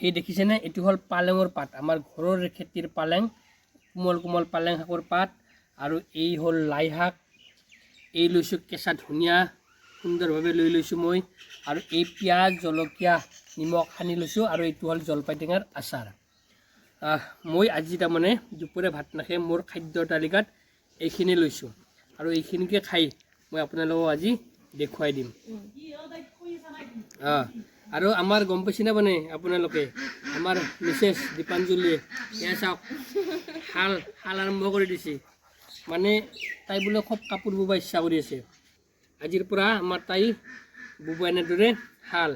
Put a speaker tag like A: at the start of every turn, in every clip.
A: এই দেখিছেনে এইটো হ'ল পালেঙৰ পাত আমাৰ ঘৰৰ খেতিৰ পালেং কোমল কোমল পালেং শাকৰ পাত আৰু এই হ'ল লাই শাক এই লৈছোঁ কেঁচা ধনিয়া সুন্দৰভাৱে লৈ লৈছোঁ মই আৰু এই পিঁয়াজ জলকীয়া নিমখ সানি লৈছোঁ আৰু এইটো হ'ল জলফাই টেঙাৰ আচাৰ মই আজি তাৰমানে দুপৰীয়া ভাত নাখাই মোৰ খাদ্যৰ তালিকাত এইখিনি লৈছোঁ আৰু এইখিনিকে খাই মই আপোনালোকক আজি দেখুৱাই দিম আৰু আমাৰ গম পাইছে না মানে আপোনালোকে আমাৰ মিছেছ দীপাঞ্জলীয়ে এয়া চাওক শাল আৰম্ভ কৰি দিছে মানে তাই বোলে খুব কাপোৰ বব ইচ্ছা কৰি আছে আজিৰ পৰা আমাৰ তাই বব এনেদৰে শাল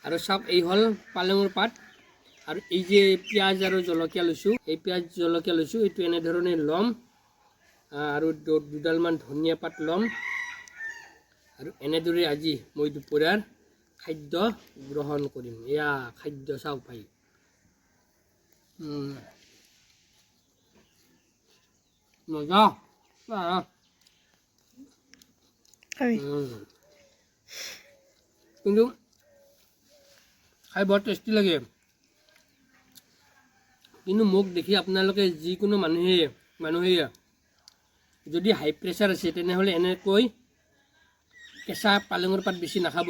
A: আৰু চাওক এই হ'ল পালেঙৰ পাত আৰু এই যে পিঁয়াজ আৰু জলকীয়া লৈছোঁ এই পিঁয়াজ জলকীয়া লৈছোঁ এইটো এনেধৰণে ল'ম আৰু দুডালমান ধনিয়া পাত ল'ম আৰু এনেদৰে আজি মই দুপৰীয়াৰ খাদ্য গ্ৰহণ কৰিম এয়া খাদ্য চাওক ভাই মজা কিন্তু খাই বৰ টেষ্টি লাগে কিন্তু মোক দেখি আপোনালোকে যিকোনো মানুহে যদি হাই প্ৰেছাৰ আছে তেনেহ'লে এনেকৈ কেঁচা পালেঙৰ পাত বেছি নাখাব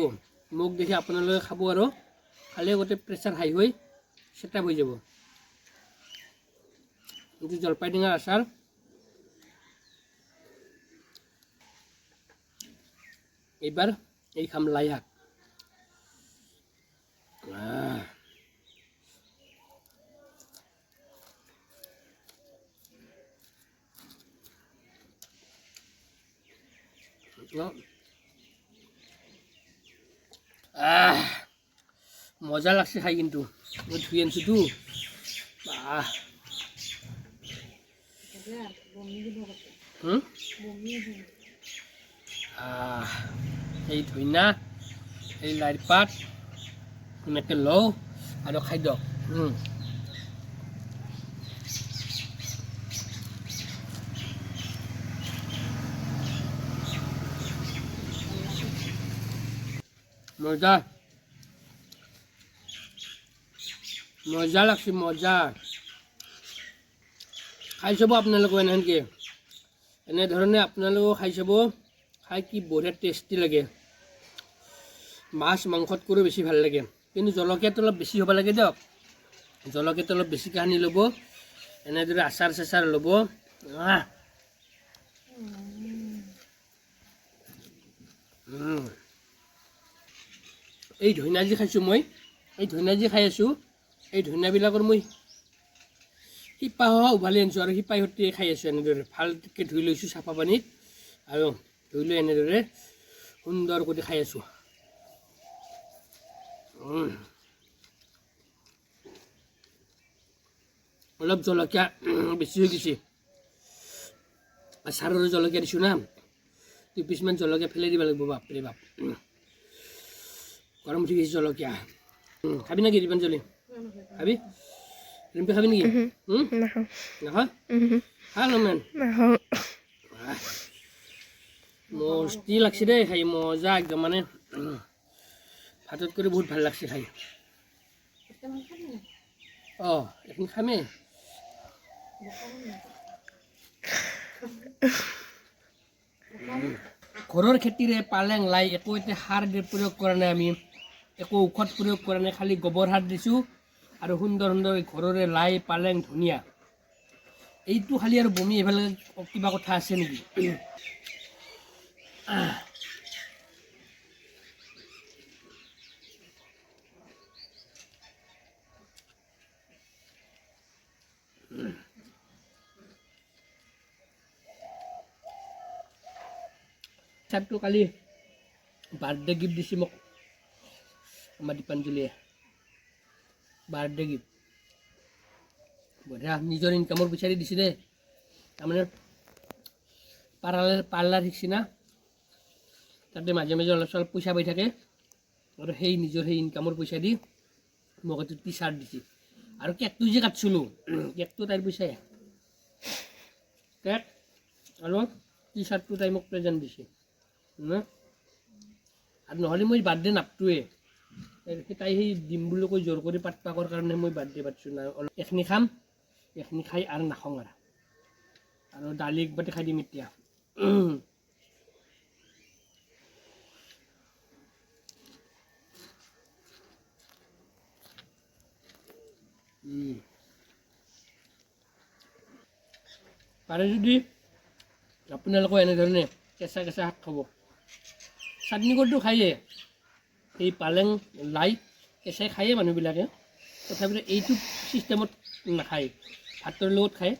A: মোক দেখি আপোনালোকে খাব আৰু খালে গোটেই প্ৰেছাৰ হাই হৈ ছেটআপ হৈ যাব এইটো জলফাই টেঙাৰ আচাৰ এইবাৰ এই খাম লাই শাক মজা লাগছে খাই কিন্তু মই ধুই আনিছোঁতো এই ধইনা এই লাইৰ পাত এনেকৈ লওঁ আৰু খাই দিয়ক মজা মজা লাগছে মজা খাই চাব আপোনালোকে এনেকৈ এনেধৰণে আপোনালোকেও খাই চাব খাই কি বঢ়িয়া টেষ্টি লাগে মাছ মাংসতকৈও বেছি ভাল লাগে কিন্তু জলকীয়াটো অলপ বেছি হ'ব লাগে দিয়ক জলকীয়াটো অলপ বেছিকৈ সানি ল'ব এনেদৰে আচাৰ চাচাৰ ল'ব এই ধনিয়া যি খাইছোঁ মই এই ধনিয়া যি খাই আছোঁ এই ধনিয়াবিলাকৰ মই শিপা উভালি আনিছোঁ আৰু শিপাই সৈতে খাই আছোঁ এনেদৰে ভালকৈ ধুই লৈছোঁ চাফা পানীত আৰু ধুই লৈ এনেদৰে সুন্দৰ কৰি খাই আছোঁ অলপ জলকীয়া বেছি হৈ গৈছে আচাৰৰ জলকীয়া দিছোঁ না 2 পিচমান জলকীয়া ফেলাই দিব লাগিব বাপৰে বাপ গৰম উঠি গৈছে জলকীয়া খাবি নেকি দীপাঞ্জলি খাবি ৰিম্পি খাবি নেকি নাখাওঁ ভাল মেন মস্তি লাগছে দেই খাই মজা একদম মানে ভাতত কৰি বহুত ভাল লাগছে খাই এখন খামেই ঘৰৰ খেতিৰে পালেং লাই একো এতিয়া সাৰ প্ৰয়োগ কৰা নাই আমি একো ঔষধ প্ৰয়োগ কৰা নাই খালি গোবৰ সাৰ দিছোঁ আৰু সুন্দৰ সুন্দৰ ঘৰৰে লাই পালেং ধনিয়া এইটো খালি আৰু বমি এইফালে কিবা কথা আছে নেকি চাৰটো কালি বাৰ্থডে গিফ্ট দিছে মোক আমাৰ দীপাঞ্জলীয়ে বাৰ্থডে গিফ্ট বঢ়িয়া নিজৰ ইনকামৰ পইচা দি দিছে দেই তাৰমানে পাৰ্লাৰ শিকছি না তাতে মাজে মাজে অলপ চলপ পইচা পাই থাকে আৰু সেই নিজৰ সেই ইনকামৰ পইচা দি মোক এইটো টি চাৰ্ট দিছে আৰু কেকটো যে কাটিছিলোঁ কেকটো তাইৰ পইচাই কেক আৰু টি চাৰ্টটো তাই মোক প্ৰেজেণ্ট দিছে আৰু নহ'লে মই বাৰ্থডে নাপটোৱে তাই সেই দিম বুলি কৈ জোৰ কৰি পাতপাকৰ কাৰণে মই বাৰ্থডে পাতিছোঁ না এইখিনি খাম এইখিনি খাই আৰু নাখাওঁ আৰু দালি একবাৰতে খাই দিম এতিয়া পাৰে যদি আপোনালোকেও এনেধৰণে কেঁচা কেঁচা শাক খাব চাটনি কৰিতো খায়েই এই পালেং লাই কেঁচাই খায়েই মানুহবিলাকে তথাপিতো এইটো ছিষ্টেমত নাখায় ভাতৰ লগত খায়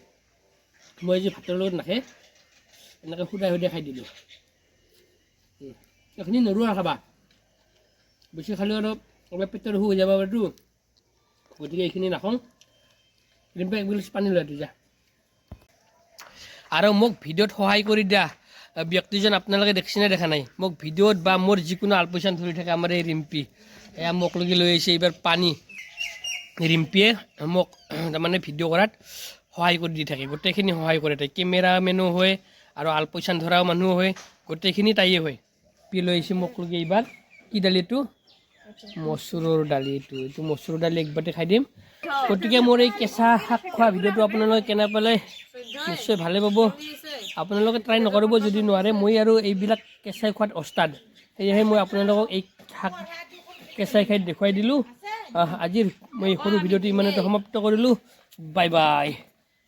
A: মই যে ভাতৰ লগত নাখায় এনেকৈ সুদাই সুদাই খাই দিলোঁ এইখিনি নৰুৱা খাবা বেছি খালেও আৰু অলপ পেটৰ অসুখ হৈ যাব পাৰেতো গতিকে এইখিনি নাখাওঁ ৰিম্পা এক গিলাচ পানী লৈ যা আৰু মোক ভিডিঅ'ত সহায় কৰি দিয়া ব্যক্তিজন আপোনালোকে দেখিছেনে দেখা নাই মোক ভিডিঅ'ত বা মোৰ যিকোনো আলপৈচান ধৰি থাকে আমাৰ এই ৰিম্পী এয়া মোক লগি লৈ আহিছে এইবাৰ পানী ৰিম্পীয়ে মোক তাৰমানে ভিডিঅ' কৰাত সহায় কৰি দি থাকে গোটেইখিনি সহায় কৰে তাই কেমেৰামেনো হয় আৰু আলপৈচান ধৰাও মানুহ হয় গোটেইখিনি তাইয়ে হয় পি লৈ আহিছে মোক লগি এইবাৰ কি দালি এইটো মচুৰৰ দালি এইটো মচুৰৰ দালি একবাৰতে খাই দিম গতিকে মোৰ এই কেঁচা শাক খোৱা ভিডিঅ'টো আপোনালোকে কেনে পালে নিশ্চয় ভালে পাব আপোনালোকে ট্ৰাই নকৰিব যদি নোৱাৰে মই আৰু এইবিলাক কেঁচাই খোৱাত ওস্তাদ সেয়েহে মই আপোনালোকক এই শাক কেঁচাই খাই দেখুৱাই দিলোঁ আজিৰ মই সৰু ভিডিঅ'টো ইমানতে সমাপ্ত কৰিলোঁ বাই বাই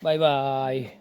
A: বাই বাই